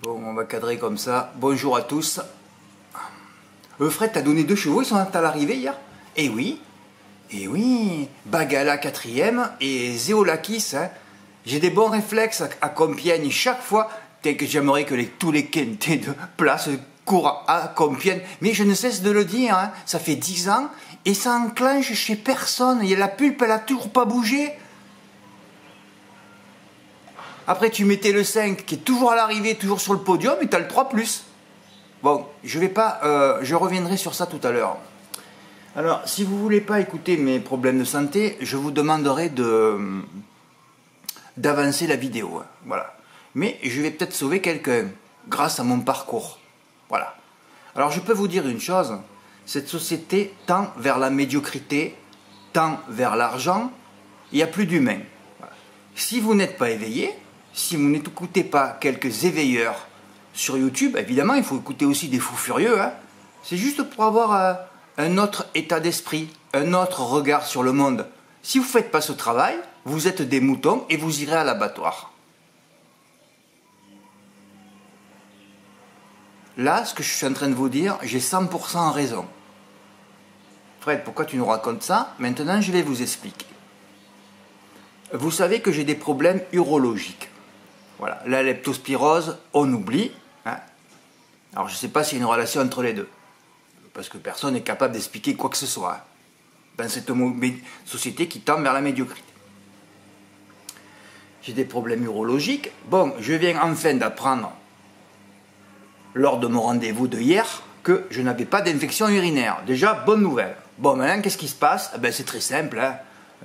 Bon, on va cadrer comme ça. Bonjour à tous. Fred, t'as donné 2 chevaux, ils sont à l'arrivée hier? Eh oui, Bagala 4e et Zéolakis. Hein. J'ai des bons réflexes à Compiègne chaque fois. Dès que j'aimerais que tous les quintés de place courent à Compiègne. Mais je ne cesse de le dire, hein. Ça fait 10 ans et ça enclenche chez personne. La pulpe, elle a toujours pas bougé. Après, tu mettais le 5 qui est toujours à l'arrivée, toujours sur le podium, et tu as le 3+. Bon, je reviendrai sur ça tout à l'heure. Alors, si vous ne voulez pas écouter mes problèmes de santé, je vous demanderai d'avancer la vidéo. Hein, voilà. Mais je vais peut-être sauver quelqu'un grâce à mon parcours. Voilà. Alors, je peux vous dire une chose, cette société tend vers la médiocrité, tend vers l'argent, il n'y a plus d'humain. Voilà. Si vous n'êtes pas éveillé, si vous n'écoutez pas quelques éveilleurs sur YouTube, évidemment, il faut écouter aussi des fous furieux. Hein. C'est juste pour avoir un autre état d'esprit, un autre regard sur le monde. Si vous ne faites pas ce travail, vous êtes des moutons et vous irez à l'abattoir. Là, ce que je suis en train de vous dire, j'ai 100% raison. Fred, pourquoi tu nous racontes ça? Maintenant, je vais vous expliquer. Vous savez que j'ai des problèmes urologiques. Voilà, la leptospirose, on oublie. Hein. Alors, je ne sais pas s'il y a une relation entre les deux. Parce que personne n'est capable d'expliquer quoi que ce soit. Hein, dans cette société qui tend vers la médiocrité. J'ai des problèmes urologiques. Bon, je viens enfin d'apprendre, lors de mon rendez-vous de hier, que je n'avais pas d'infection urinaire. Déjà, bonne nouvelle. Bon, maintenant, qu'est-ce qui se passe? Ben, c'est très simple. Hein.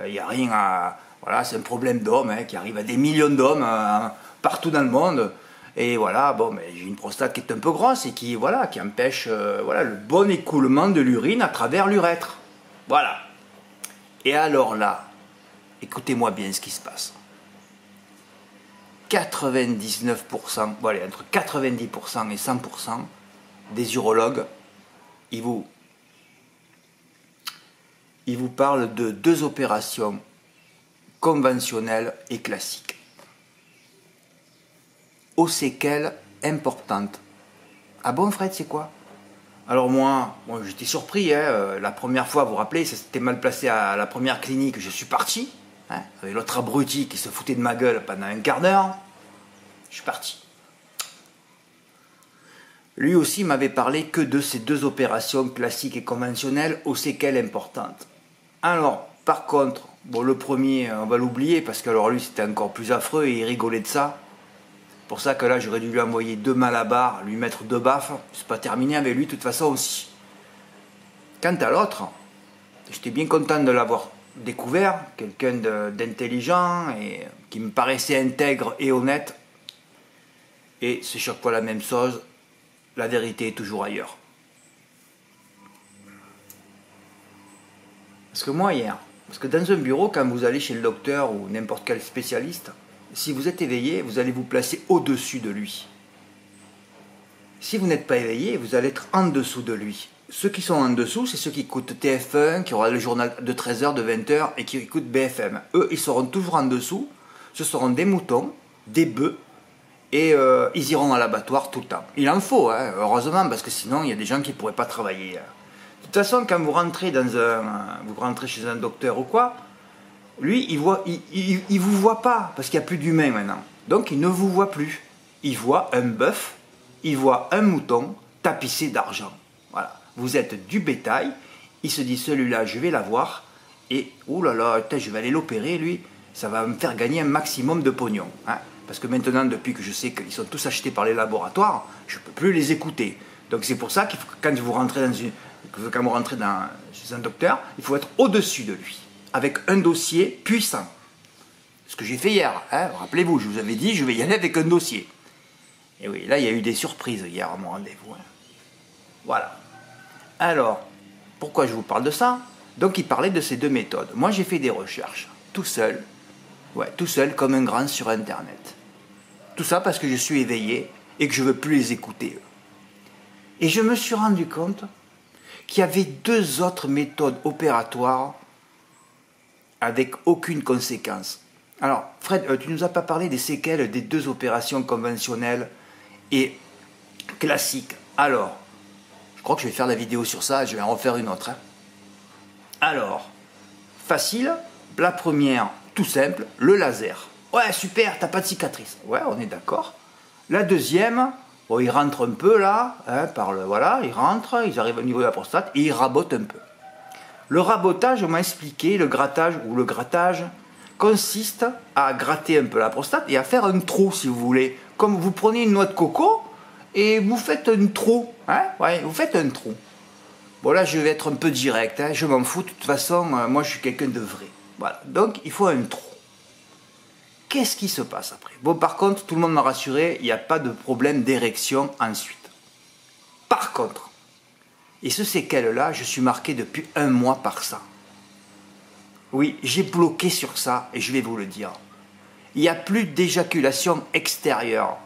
Il n'y a rien à... Voilà, c'est un problème d'hommes hein, qui arrive à des millions d'hommes partout dans le monde. Et voilà, bon, mais j'ai une prostate qui est un peu grosse et qui empêche le bon écoulement de l'urine à travers l'urètre. Voilà. Et alors là, écoutez-moi bien ce qui se passe. 99%, bon allez, entre 90% et 100% des urologues, ils vous parlent de 2 opérations conventionnelles et classiques. Aux séquelles importantes. Ah bon Fred, c'est quoi? Alors moi j'étais surpris, hein, la première fois, vous vous rappelez, ça s'était mal placé à la première clinique, je suis parti, hein, avec l'autre abruti qui se foutait de ma gueule pendant un quart d'heure, je suis parti. Lui aussi m'avait parlé que de ces 2 opérations classiques et conventionnelles aux séquelles importantes. Alors, par contre, bon, le premier, on va l'oublier, parce que alors lui c'était encore plus affreux et il rigolait de ça. Pour ça que là, j'aurais dû lui envoyer 2 malabars, lui mettre 2 baffes. C'est pas terminé avec lui, de toute façon aussi. Quant à l'autre, j'étais bien content de l'avoir découvert. Quelqu'un d'intelligent et qui me paraissait intègre et honnête. Et c'est chaque fois la même chose. La vérité est toujours ailleurs. Parce que moi, hier, parce que dans un bureau, quand vous allez chez le docteur ou n'importe quel spécialiste, si vous êtes éveillé, vous allez vous placer au-dessus de lui. Si vous n'êtes pas éveillé, vous allez être en dessous de lui. Ceux qui sont en dessous, c'est ceux qui écoutent TF1, qui aura le journal de 13h, de 20h et qui écoutent BFM. Eux, ils seront toujours en dessous. Ce seront des moutons, des bœufs et ils iront à l'abattoir tout le temps. Il en faut, hein, heureusement, parce que sinon, il y a des gens qui ne pourraient pas travailler. De toute façon, quand vous rentrez chez un docteur ou quoi, lui, il vous voit pas, parce qu'il n'y a plus d'humain maintenant. Donc, il ne vous voit plus. Il voit un bœuf, il voit un mouton tapissé d'argent. Voilà. Vous êtes du bétail. Il se dit, celui-là, je vais l'avoir. Et, oh là là, je vais aller l'opérer, lui. Ça va me faire gagner un maximum de pognon. Hein. Parce que maintenant, depuis que je sais qu'ils sont tous achetés par les laboratoires, je ne peux plus les écouter. Donc, c'est pour ça que quand vous rentrez chez un docteur, il faut être au-dessus de lui, avec un dossier puissant. Ce que j'ai fait hier, hein, rappelez-vous, je vous avais dit, je vais y aller avec un dossier. Et oui, là, il y a eu des surprises hier à mon rendez-vous. Hein. Voilà. Alors, pourquoi je vous parle de ça? Donc, il parlait de ces 2 méthodes. Moi, j'ai fait des recherches, tout seul comme un grand sur Internet. Tout ça parce que je suis éveillé et que je ne veux plus les écouter. Et je me suis rendu compte qu'il y avait 2 autres méthodes opératoires avec aucune conséquence. Alors, Fred, tu ne nous as pas parlé des séquelles des 2 opérations conventionnelles Et classique. Alors, je crois que je vais faire la vidéo sur ça, je vais en refaire une autre. Hein. Alors, facile, la première, tout simple, le laser. Ouais, super, t'as pas de cicatrice. Ouais, on est d'accord. La deuxième, bon, ils rentrent un peu là, hein, voilà, ils rentrent, ils arrivent au niveau de la prostate et ils rabotent un peu. Le rabotage, on m'a expliqué, le grattage consiste à gratter un peu la prostate et à faire un trou, si vous voulez. Comme vous prenez une noix de coco et vous faites un trou. Hein, ouais, vous faites un trou. Bon, là, je vais être un peu direct. Hein, je m'en fous. De toute façon, moi, je suis quelqu'un de vrai. Voilà. Donc, il faut un trou. Qu'est-ce qui se passe après? Bon, par contre, tout le monde m'a rassuré, il n'y a pas de problème d'érection ensuite. Par contre, et ce séquelles-là, je suis marqué depuis 1 mois par ça. Oui, j'ai bloqué sur ça et je vais vous le dire. Il n'y a plus d'éjaculation extérieure.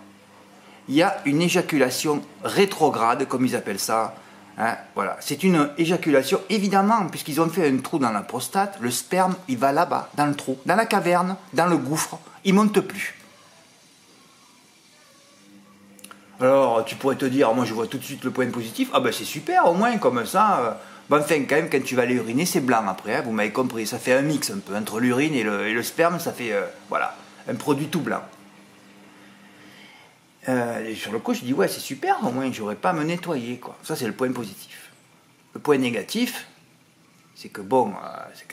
Il y a une éjaculation rétrograde, comme ils appellent ça. Hein, voilà. C'est une éjaculation, évidemment, puisqu'ils ont fait un trou dans la prostate, le sperme, il va là-bas, dans le trou, dans la caverne, dans le gouffre. Il ne monte plus. Alors, tu pourrais te dire, moi je vois tout de suite le point positif, ah ben c'est super, au moins comme ça, bon, enfin quand même, quand tu vas aller uriner, c'est blanc après, hein, vous m'avez compris, ça fait un mix un peu, entre l'urine et le sperme, ça fait, voilà, un produit tout blanc. Et sur le coup, je dis, ouais, c'est super, au moins j'aurais pas à me nettoyer, quoi. Ça, c'est le point positif. Le point négatif, c'est que bon,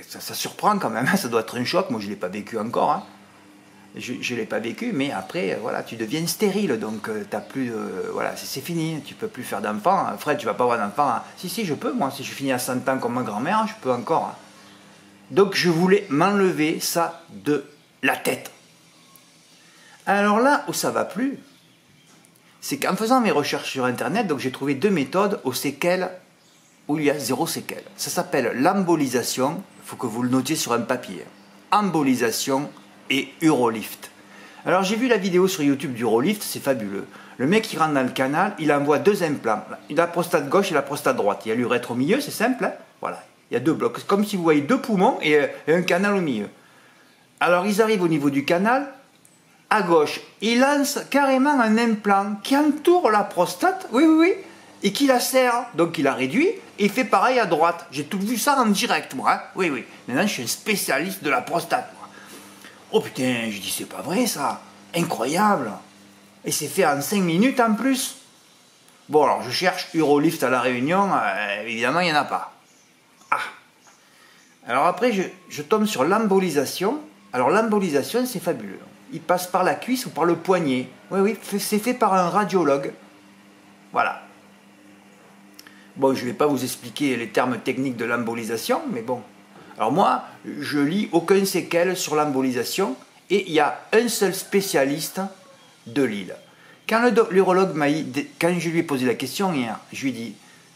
ça surprend quand même, ça doit être un choc, moi je ne l'ai pas vécu encore, hein. Je ne l'ai pas vécu, mais après, voilà, tu deviens stérile, donc t'as plus, voilà, c'est fini, tu ne peux plus faire d'enfant. Fred, tu ne vas pas avoir d'enfant. Hein. Si, je peux, moi, si je finis à 100 ans comme ma grand-mère, je peux encore. Hein. Donc, je voulais m'enlever ça de la tête. Alors là où ça ne va plus, c'est qu'en faisant mes recherches sur Internet, donc j'ai trouvé 2 méthodes aux séquelles, où il y a 0 séquelles. Ça s'appelle l'embolisation, il faut que vous le notiez sur un papier. Embolisation et Urolift. Alors j'ai vu la vidéo sur YouTube d'Urolift, c'est fabuleux. Le mec il rentre dans le canal, il envoie 2 implants. Il a la prostate gauche et la prostate droite. Il y a l'urètre au milieu, c'est simple. Hein, voilà, il y a 2 blocs. C'est comme si vous voyez 2 poumons et un canal au milieu. Alors ils arrivent au niveau du canal. À gauche, il lance carrément un implant qui entoure la prostate, oui, et qui la serre. Donc il la réduit et il fait pareil à droite. J'ai tout vu ça en direct, moi. Hein, oui. Maintenant je suis un spécialiste de la prostate. Oh putain, je dis c'est pas vrai ça, incroyable. Et c'est fait en 5 minutes en plus. Bon alors je cherche Urolift à la Réunion, évidemment il n'y en a pas. Ah. Alors après je tombe sur l'embolisation. Alors l'embolisation c'est fabuleux. Il passe par la cuisse ou par le poignet. Oui, c'est fait par un radiologue. Voilà. Bon, je ne vais pas vous expliquer les termes techniques de l'embolisation, mais bon. Alors moi, je lis aucun séquelle sur l'embolisation et il y a un seul spécialiste de Lille. Quand l'urologue quand je lui ai posé la question hier, je lui ai dit,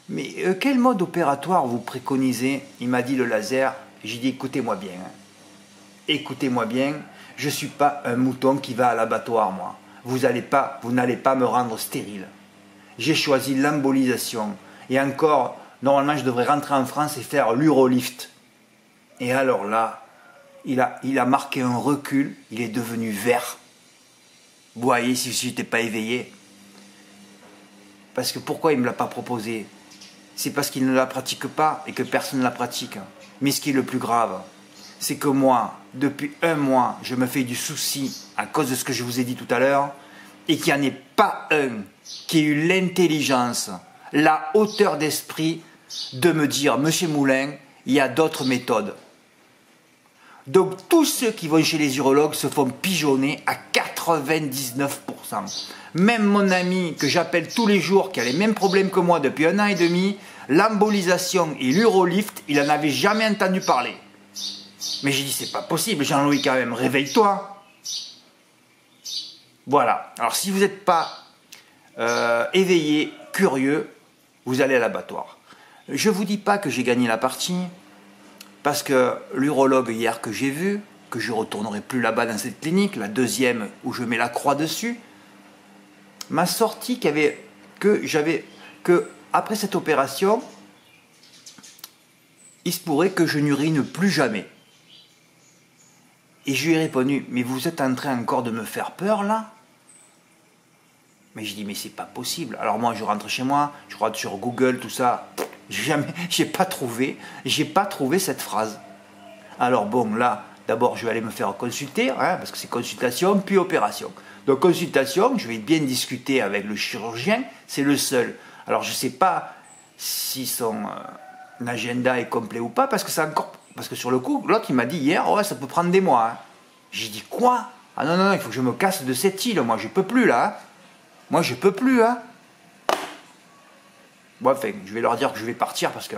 mais quel mode opératoire vous préconisez? Il m'a dit le laser. J'ai dit, écoutez-moi bien. Hein. Écoutez-moi bien, je ne suis pas un mouton qui va à l'abattoir, moi. Vous n'allez pas me rendre stérile. J'ai choisi l'embolisation. Et encore, normalement, je devrais rentrer en France et faire l'Urolift. Et alors là, il a marqué un recul, il est devenu vert. Vous voyez, si je n'étais pas éveillé. Parce que pourquoi il ne me l'a pas proposé? C'est parce qu'il ne la pratique pas et que personne ne la pratique. Mais ce qui est le plus grave, c'est que moi, depuis 1 mois, je me fais du souci à cause de ce que je vous ai dit tout à l'heure, et qu'il n'y en ait pas un qui ait eu l'intelligence, la hauteur d'esprit de me dire, Monsieur Moulin, il y a d'autres méthodes. Donc tous ceux qui vont chez les urologues se font pigeonner à 99%. Même mon ami que j'appelle tous les jours, qui a les mêmes problèmes que moi depuis 1 an et demi, l'embolisation et l'urolift, il n'en avait jamais entendu parler. Mais j'ai dit, c'est pas possible, Jean-Louis, quand même, réveille-toi. Voilà. Alors si vous n'êtes pas éveillé, curieux, vous allez à l'abattoir. Je ne vous dis pas que j'ai gagné la partie, parce que l'urologue hier que j'ai vu, que je ne retournerai plus là-bas dans cette clinique, la deuxième où je mets la croix dessus, m'a sorti que après cette opération, il se pourrait que je n'urine plus jamais. Et je lui ai répondu, mais vous êtes en train encore de me faire peur là? Mais je dis, mais c'est pas possible. Alors moi, je rentre chez moi, je regarde sur Google, tout ça. J'ai pas trouvé cette phrase. Alors bon, là, d'abord, je vais aller me faire consulter, hein, parce que c'est consultation, puis opération. Donc consultation, je vais bien discuter avec le chirurgien, c'est le seul. Alors je sais pas si son agenda est complet ou pas, parce que c'est encore... Parce que sur le coup, l'autre, il m'a dit hier, ouais, ça peut prendre des mois. Hein. J'ai dit, quoi? Ah non, non, non, il faut que je me casse de cette île, moi, je peux plus, là. Hein. Moi, je peux plus, hein. Bon, enfin, je vais leur dire que je vais partir, parce que...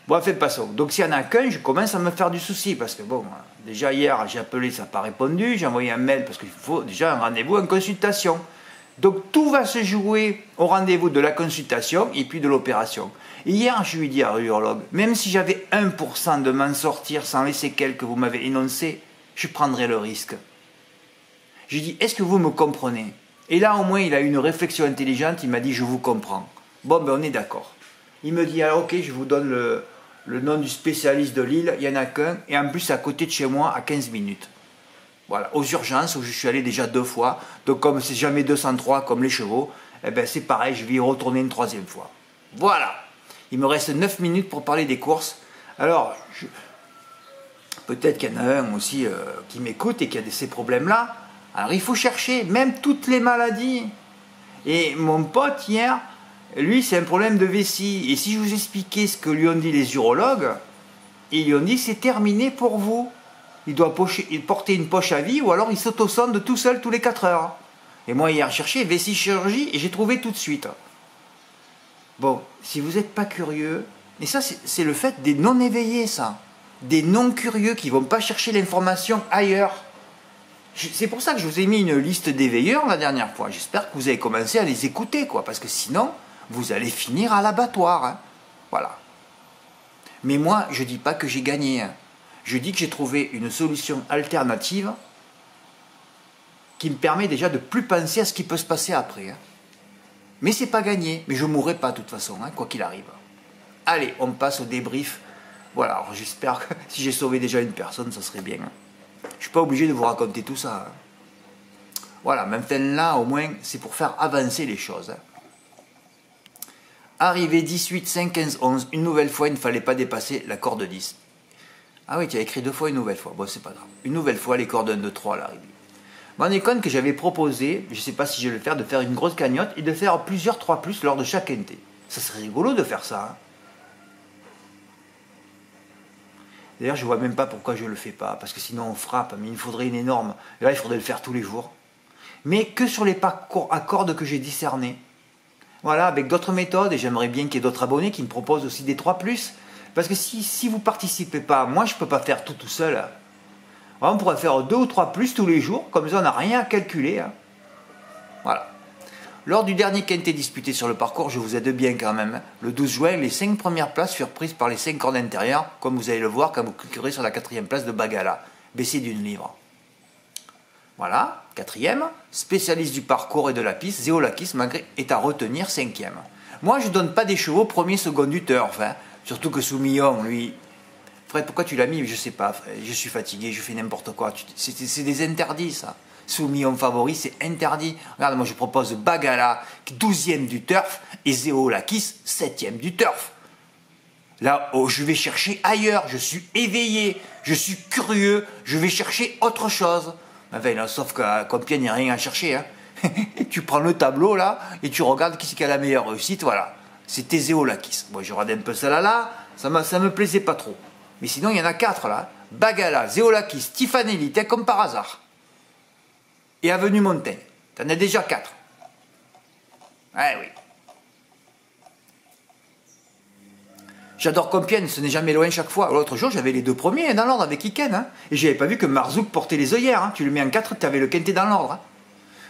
Bon, enfin, passons. Donc, s'il n'y en a qu'un, je commence à me faire du souci, parce que, bon, déjà, hier, j'ai appelé, ça n'a pas répondu, j'ai envoyé un mail, parce qu'il faut déjà un rendez-vous, une consultation. Donc, tout va se jouer au rendez-vous de la consultation, et puis de l'opération. Hier, je lui ai dit à l'urologue, même si j'avais 1% de m'en sortir sans les séquelles que vous m'avez énoncées, je prendrais le risque. J'ai dit, est-ce que vous me comprenez? Et là, au moins, il a eu une réflexion intelligente, il m'a dit, je vous comprends. Bon, ben, on est d'accord. Il me dit, alors, ok, je vous donne le nom du spécialiste de Lille, il n'y en a qu'un, et en plus, à côté de chez moi, à 15 minutes. Voilà, aux urgences, où je suis allé déjà 2 fois, donc comme c'est jamais 203 comme les chevaux, eh ben, c'est pareil, je vais y retourner une 3e fois. Voilà. Il me reste 9 minutes pour parler des courses. Alors, peut-être qu'il y en a un aussi qui m'écoute et qui a ces problèmes-là. Alors, il faut chercher, même toutes les maladies. Et mon pote, hier, lui, c'est un problème de vessie. Et si je vous expliquais ce que lui ont dit les urologues, ils lui ont dit, c'est terminé pour vous. Il doit porter une poche à vie ou alors il s'autosonde tout seul tous les 4 heures. Et moi, hier, j'ai cherché vessie chirurgie et j'ai trouvé tout de suite. Bon, si vous n'êtes pas curieux, et ça c'est le fait des non-éveillés, ça, des non-curieux qui ne vont pas chercher l'information ailleurs. C'est pour ça que je vous ai mis une liste d'éveilleurs la dernière fois. J'espère que vous avez commencé à les écouter, quoi, parce que sinon, vous allez finir à l'abattoir. Hein. Voilà. Mais moi, je ne dis pas que j'ai gagné. Hein. Je dis que j'ai trouvé une solution alternative qui me permet déjà de ne plus penser à ce qui peut se passer après. Hein. Mais c'est pas gagné. Mais je ne mourrai pas de toute façon, hein, quoi qu'il arrive. Allez, on passe au débrief. Voilà, alors j'espère que si j'ai sauvé déjà une personne, ça serait bien. Hein. Je ne suis pas obligé de vous raconter tout ça. Hein. Voilà, même là, au moins, c'est pour faire avancer les choses. Hein. Arrivé 18, 5, 15, 11. Une nouvelle fois, il ne fallait pas dépasser la corde 10. Ah oui, tu as écrit 2 fois une nouvelle fois. Bon, c'est pas grave. Une nouvelle fois, les cordes 1, 2, 3 à l'arrivée. Je m'en ai compte que j'avais proposé, je ne sais pas si je vais le faire, de faire une grosse cagnotte et de faire plusieurs 3+, lors de chaque NT. Ça serait rigolo de faire ça. Hein. D'ailleurs, je ne vois même pas pourquoi je ne le fais pas, parce que sinon on frappe, mais il me faudrait une énorme. Et là, il faudrait le faire tous les jours. Mais que sur les parcours à cordes que j'ai discernés. Voilà, avec d'autres méthodes, et j'aimerais bien qu'il y ait d'autres abonnés qui me proposent aussi des 3+. Parce que si vous ne participez pas, moi je ne peux pas faire tout seul. Hein. On pourrait faire 2 ou 3+ tous les jours, comme ça on n'a rien à calculer. Hein. Voilà. Lors du dernier quintet disputé sur le parcours, je vous aide bien quand même. Hein. Le 12 juin, les 5 premières places furent prises par les 5 cordes intérieures, comme vous allez le voir quand vous cliquerez sur la 4e place de Bagala, baissée d'1 livre. Voilà, 4e, spécialiste du parcours et de la piste, Zéolakis est à retenir 5e. Moi je ne donne pas des chevaux premier, second du turf, hein. Surtout que Soumillon, lui... Fred, pourquoi tu l'as mis? Je sais pas, Fred. Je suis fatigué, je fais n'importe quoi. C'est des interdits, ça. Soumis favori, c'est interdit. Regarde, moi je propose Bagala, 12e du turf, et Zéolakis, 7e du turf. Là, oh, je vais chercher ailleurs, je suis éveillé, je suis curieux, je vais chercher autre chose. Enfin, là, sauf qu'à Compiègne, il n'y a rien à chercher. Hein. Tu prends le tableau, là, et tu regardes qui a la meilleure réussite, voilà. C'était Zéolakis. Moi, je regarde un peu ça là, ça me plaisait pas trop. Mais sinon, il y en a 4 là. Bagala, Zéolakis, Stefanelli, comme par hasard. Et Avenue Montaigne. T'en as déjà 4. Ouais, oui. J'adore Compiègne, ce n'est jamais loin chaque fois. L'autre jour, j'avais les 2 premiers dans l'ordre avec Iken. Hein. Et j'avais pas vu que Marzouk portait les œillères. Hein. Tu le mets en 4, tu avais le quintet dans l'ordre. Hein.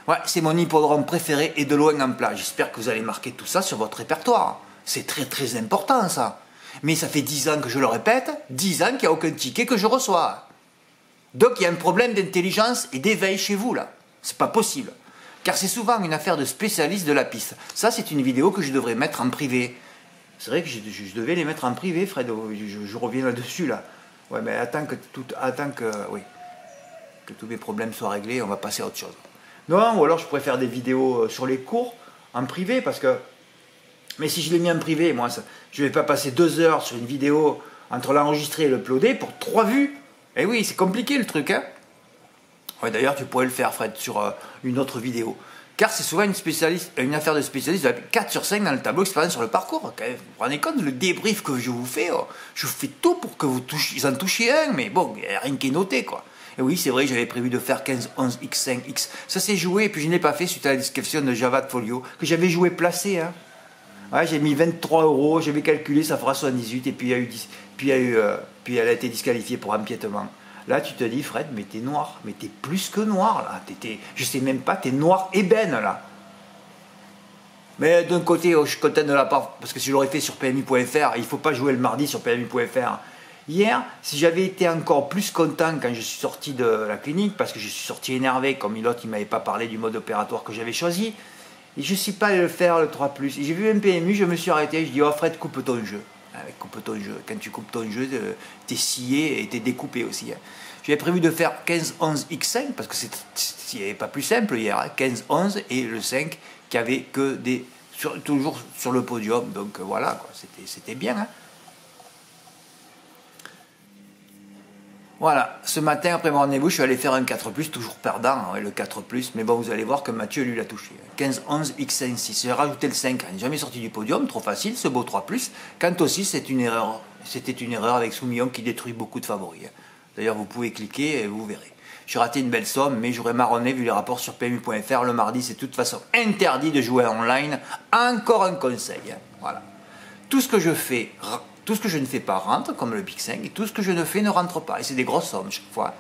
Ouais, c'est mon hippodrome préféré et de loin en plat. J'espère que vous allez marquer tout ça sur votre répertoire. C'est très très important ça. Mais ça fait 10 ans que je le répète, 10 ans qu'il n'y a aucun ticket que je reçois. Donc il y a un problème d'intelligence et d'éveil chez vous là. C'est pas possible. Car c'est souvent une affaire de spécialistes de la piste. Ça c'est une vidéo que je devrais mettre en privé. C'est vrai que je devais les mettre en privé, Fred. Je reviens là-dessus là. Ouais, mais attends que tous mes problèmes soient réglés, on va passer à autre chose. Non, ou alors je pourrais faire des vidéos sur les cours. en privé, parce que... Mais si je l'ai mis en privé, moi, je ne vais pas passer 2 heures sur une vidéo entre l'enregistrer et l'uploader pour 3 vues. Eh oui, c'est compliqué le truc, hein. Ouais, d'ailleurs, tu pourrais le faire, Fred, sur une autre vidéo. Car c'est souvent une affaire de spécialiste, 4 sur 5 dans le tableau expérience sur le parcours. Vous vous rendez compte, le débrief que je vous fais, je vous fais tout pour que vous en touchiez un, mais bon, il n'y a rien qui est noté, quoi. Et oui, c'est vrai, j'avais prévu de faire 15, 11, X5, X. Ça s'est joué, et puis je ne l'ai pas fait suite à la description de Java de Folio, que j'avais joué placé, hein. Ouais, j'ai mis 23 €, j'avais calculé, ça fera 78, et puis puis elle a été disqualifiée pour empiètement. Là, tu te dis, Fred, mais t'es noir, mais t'es plus que noir, là. Je sais même pas, t'es noir ébène, là. Mais d'un côté, je suis content de la part, parce que si je l'aurais fait sur PMI.fr, il ne faut pas jouer le mardi sur PMI.fr. Hier, si j'avais été encore plus content quand je suis sorti de la clinique, parce que je suis sorti énervé, comme l'autre, il ne m'avait pas parlé du mode opératoire que j'avais choisi, et je ne suis pas allé le faire, le 3+. Et j'ai vu un PMU, je me suis arrêté, je dis, oh Fred, coupe ton jeu. Coupe ton jeu. Quand tu coupes ton jeu, t'es scié et t'es découpé aussi. Hein. J'avais prévu de faire 15, 11, X5, parce que c'est pas plus simple hier. Hein. 15, 11 et le 5 qui avait que des... toujours sur le podium. Donc voilà, c'était bien. Hein. Voilà, ce matin après mon rendez-vous, je suis allé faire un 4+, toujours perdant, hein, le 4+, mais bon, vous allez voir que Mathieu, lui, l'a touché. 15, 11, X5, 6, j'ai rajouté le 5, il n'est jamais sorti du podium, trop facile, ce beau 3+, quand aussi c'était une erreur avec Soumillon qui détruit beaucoup de favoris. D'ailleurs, vous pouvez cliquer et vous verrez. J'ai raté une belle somme, mais j'aurais marronné vu les rapports sur PMU.fr, le mardi, c'est de toute façon interdit de jouer en online, encore un conseil, hein. Voilà. Tout ce que je ne fais pas rentre, comme le Big 5, et tout ce que je ne fais ne rentre pas. Et c'est des grosses sommes chaque fois.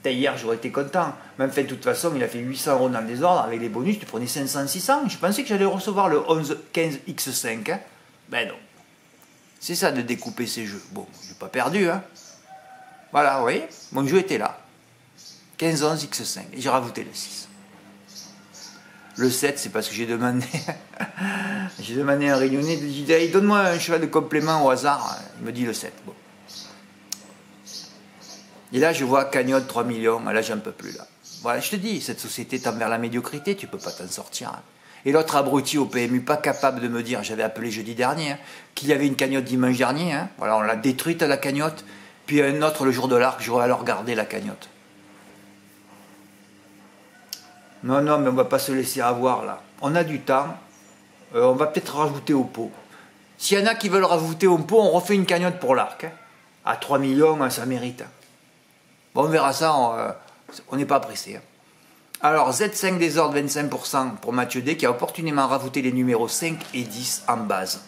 Hier, j'aurais été content. Même fait, de toute façon, il a fait 800 € dans le désordre. Avec les bonus, tu prenais 500, 600. Je pensais que j'allais recevoir le 11, 15, X5. Hein. Ben non. C'est ça de découper ces jeux. Bon, je n'ai pas perdu. Hein. Voilà, vous voyez, mon jeu était là. 15, 11, X5. Et j'ai rajouté le 6. Le 7, c'est parce que j'ai demandé à un réunionnais, j'ai dit, hey, donne-moi un cheval de complément au hasard. Il me dit le 7. Bon. Et là, je vois cagnotte 3 millions. Là, j'en peux plus. Là. Voilà, je te dis, cette société tend vers la médiocrité, tu ne peux pas t'en sortir. Hein. Et l'autre abruti au PMU, pas capable de me dire, j'avais appelé jeudi dernier, hein, qu'il y avait une cagnotte dimanche dernier. Hein. Voilà, on l'a détruite la cagnotte. Puis un autre le jour de l'arc, j'aurais alors gardé la cagnotte. Non, mais on ne va pas se laisser avoir là. On a du temps. On va peut-être rajouter au pot. S'il y en a qui veulent rajouter au pot, on refait une cagnotte pour l'arc. Hein. À 3 millions, ça mérite. Bon, on verra ça. On n'est pas pressé. Hein. Alors, Z5 désordre 25% pour Mathieu D qui a opportunément rajouté les numéros 5 et 10 en base.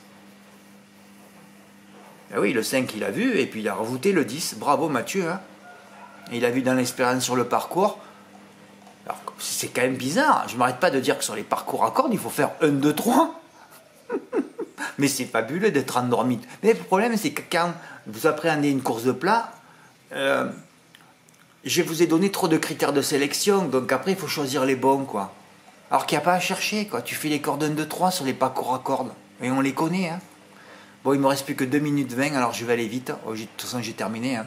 Et oui, le 5 il a vu et puis il a rajouté le 10. Bravo Mathieu. Hein. Et il a vu dans l'expérience sur le parcours. Alors, c'est quand même bizarre, je ne m'arrête pas de dire que sur les parcours à cordes, il faut faire 1, 2, 3. Mais c'est fabuleux d'être endormi. Mais le problème, c'est que quand vous appréhendez une course de plat, je vous ai donné trop de critères de sélection, donc après, il faut choisir les bons, quoi. Alors qu'il n'y a pas à chercher, quoi. Tu fais les cordes 1, 2, 3 sur les parcours à cordes. Et on les connaît, hein. Bon, il ne me reste plus que 2 minutes 20, alors je vais aller vite. Oh, de toute façon, j'ai terminé, hein.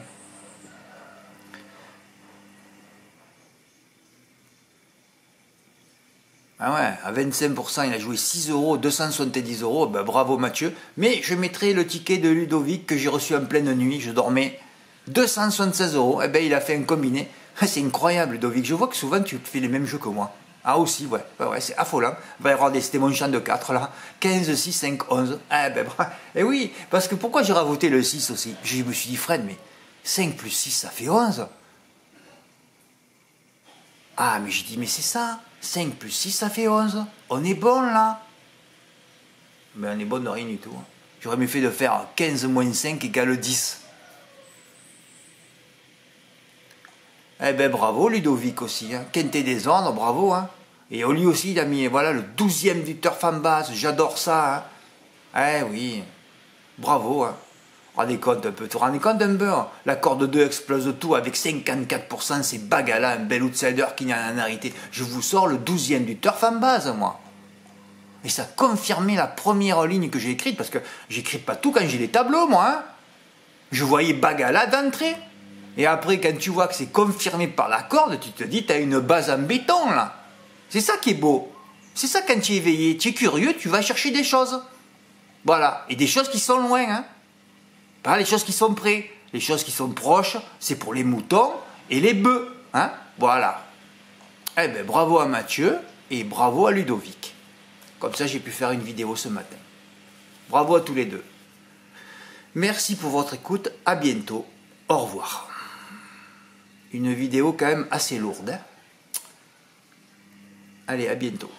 Ah ouais, à 25%, il a joué 6 €, 270 €, ben bravo Mathieu. Mais je mettrai le ticket de Ludovic que j'ai reçu en pleine nuit, je dormais, 276 €, et ben il a fait un combiné. C'est incroyable Ludovic, je vois que souvent tu fais les mêmes jeux que moi. Ah aussi, ouais, c'est affolant. Ben regardez, c'était mon champ de 4 là, 15, 6, 5, 11. Ah ben bravo. Et oui, parce que pourquoi j'ai rajouté le 6 aussi? Je me suis dit, Fred, mais 5 plus 6, ça fait 11. Ah, mais j'ai dit, mais c'est ça. 5 plus 6, ça fait 11. On est bon, là. Mais on est bon de rien du tout. J'aurais mieux fait de faire 15 moins 5 égale 10. Eh ben, bravo, Ludovic aussi. Hein. Quintet des ordres, bravo. Hein. Et lui aussi, il a mis, voilà, le 12e du turf en base. J'adore ça. Hein. Eh oui. Bravo. Hein. Rendez compte un peu, tu rendez compte un peu, hein. La corde 2 explose tout avec 54%, c'est Bagala, un bel outsider qui n'a rien arrêté. Je vous sors le 12e du turf en base, moi. Et ça confirmait la première ligne que j'ai écrite, parce que j'écris pas tout quand j'ai les tableaux, moi. Hein. Je voyais Bagala d'entrée. Et après, quand tu vois que c'est confirmé par la corde, tu te dis, tu as une base en béton, là. C'est ça qui est beau. C'est ça quand tu es éveillé. Tu es curieux, tu vas chercher des choses. Voilà. Et des choses qui sont loin. Hein. Pas les choses qui sont près. Les choses qui sont proches, c'est pour les moutons et les bœufs. Hein. Voilà. Eh bien, bravo à Mathieu et bravo à Ludovic. Comme ça, j'ai pu faire une vidéo ce matin. Bravo à tous les deux. Merci pour votre écoute. À bientôt. Au revoir. Une vidéo quand même assez lourde. Hein. Allez, à bientôt.